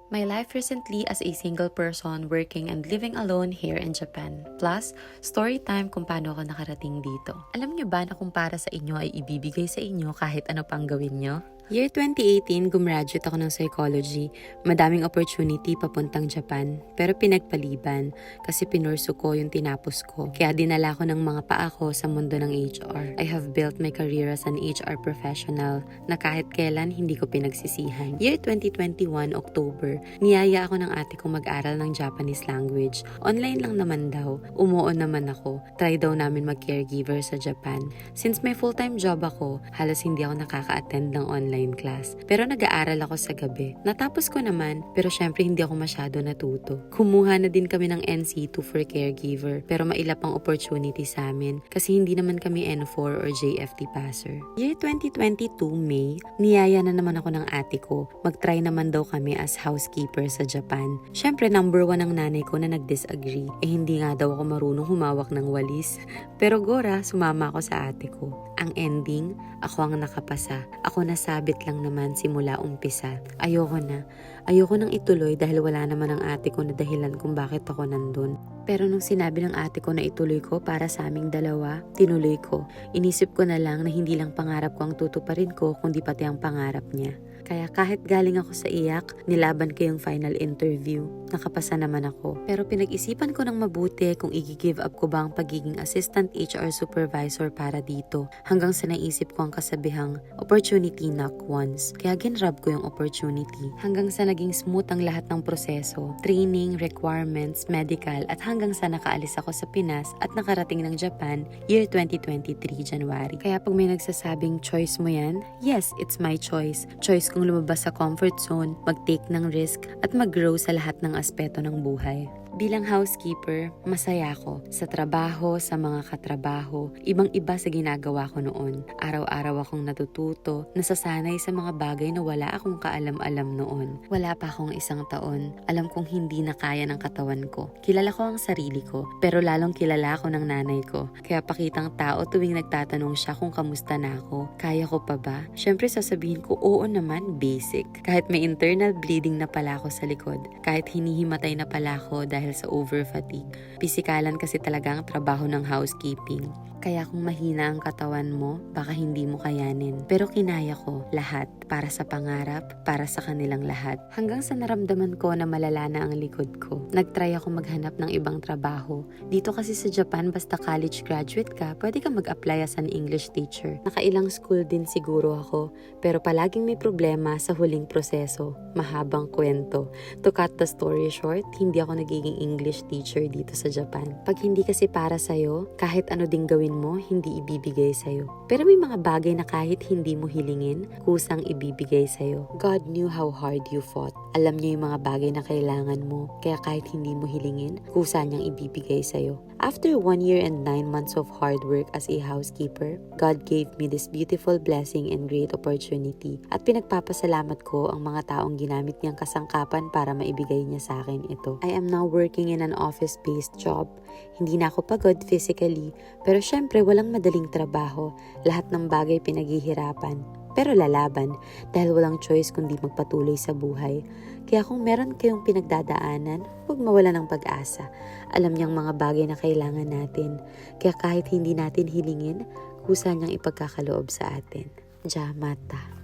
My life recently as a single person working and living alone here in Japan. Plus, story time kung paano ako nakarating dito. Alam niyo ba na kung para sa inyo ay ibibigay sa inyo kahit ano pang gawin nyo? Year 2018, gumraduate ako ng psychology. Madaming opportunity papuntang Japan, pero pinagpaliban kasi pinurso ko yung tinapos ko. Kaya dinala ko ng mga paa ko sa mundo ng HR. I have built my career as an HR professional na kahit kailan hindi ko pinagsisihan. Year 2021, October, niyaya ako ng ate kong mag-aral ng Japanese language. Online lang naman daw. Umuon naman ako. Try daw namin mag-caregiver sa Japan. Since may full-time job ako, halos hindi ako nakaka-attend ng online class. Pero nag-aaral ako sa gabi. Natapos ko naman, pero syempre hindi ako masyado natuto. Kumuha na din kami ng NC2 for caregiver, pero mailap ang opportunity sa amin kasi hindi naman kami N4 or JFT passer. Year 2022, May, niyaya na naman ako ng ate ko. Mag-try naman daw kami as housekeeper sa Japan. Syempre, number 1 ang nanay ko na nag-disagree. Hindi nga daw ako marunong humawak ng walis. Pero gora, sumama ako sa ate ko. Ang ending, ako ang nakapasa. Ako nasabit lang naman simula umpisa. Ayoko na. Ayoko nang ituloy dahil wala naman ang ate ko na dahilan kung bakit ako nandun. Pero nung sinabi ng ate ko na ituloy ko para sa aming dalawa, tinuloy ko. Inisip ko na lang na hindi lang pangarap ko ang tutuparin ko kundi pati ang pangarap niya. Kaya kahit galing ako sa iyak, nilaban ko yung final interview. Nakapasa naman ako. Pero pinag-isipan ko ng mabuti kung i-give up ko ba ang pagiging assistant HR supervisor para dito. Hanggang sa naisip ko ang kasabihang opportunity knock once. Kaya ginrab ko yung opportunity. Hanggang sa naging smooth ang lahat ng proseso. Training, requirements, medical, at hanggang sa nakaalis ako sa Pinas at nakarating ng Japan year 2023 January. Kaya pag may nagsasabing choice mo yan, yes, it's my choice. Choice kung lumabas sa comfort zone, mag-take ng risk, at mag-grow sa lahat ng aspeto ng buhay. Bilang housekeeper, masaya ako sa trabaho, sa mga katrabaho, ibang-iba sa ginagawa ko noon. Araw-araw akong natututo, nasasanay sa mga bagay na wala akong kaalam-alam noon. Wala pa akong 1 taon, alam kong hindi na kaya ng katawan ko. Kilala ko ang sarili ko, pero lalong kilala ako ng nanay ko. Kaya pakitang tao tuwing nagtatanong siya kung kamusta na ako, kaya ko pa ba? Syempre sasabihin ko, oo naman, basic. Kahit may internal bleeding na pala ako sa likod, kahit hinihimatay na pala ako dahil sa over-fatigue. Pisikalan kasi talaga ang trabaho ng housekeeping. Kaya kung mahina ang katawan mo, baka hindi mo kayanin. Pero kinaya ko lahat para sa pangarap, para sa kanilang lahat. Hanggang sa naramdaman ko na malala na ang likod ko. Nagtry ako maghanap ng ibang trabaho. Dito kasi sa Japan, basta college graduate ka, pwede ka mag-apply as an English teacher. Nakailang school din siguro ako, pero palaging may problema sa huling proseso. Mahabang kwento. To cut the story short, hindi ako nagiging English teacher dito sa Japan. Pag hindi kasi para sa'yo, kahit ano ding gawin mo, hindi ibibigay sa'yo. Pero may mga bagay na kahit hindi mo hilingin, kusang ibibigay sa'yo. God knew how hard you fought. Alam niya yung mga bagay na kailangan mo, kaya kahit hindi mo hilingin, kusa niyang ibibigay sa'yo. After 1 year and 9 months of hard work as a housekeeper, God gave me this beautiful blessing and great opportunity. At pinagpapasalamat ko ang mga taong ginamit niyang kasangkapan para maibigay niya sa akin ito. I am now working in an office-based job. Hindi na ako pagod physically, pero syempre walang madaling trabaho. Lahat ng bagay pinaghihirapan. Pero lalaban dahil walang choice kundi magpatuloy sa buhay. Kaya kung meron kayong pinagdadaanan, huwag mawala ng pag-asa. Alam niyang mga bagay na kailangan natin. Kaya kahit hindi natin hilingin, kusa niyang ipagkakaloob sa atin. Jamata.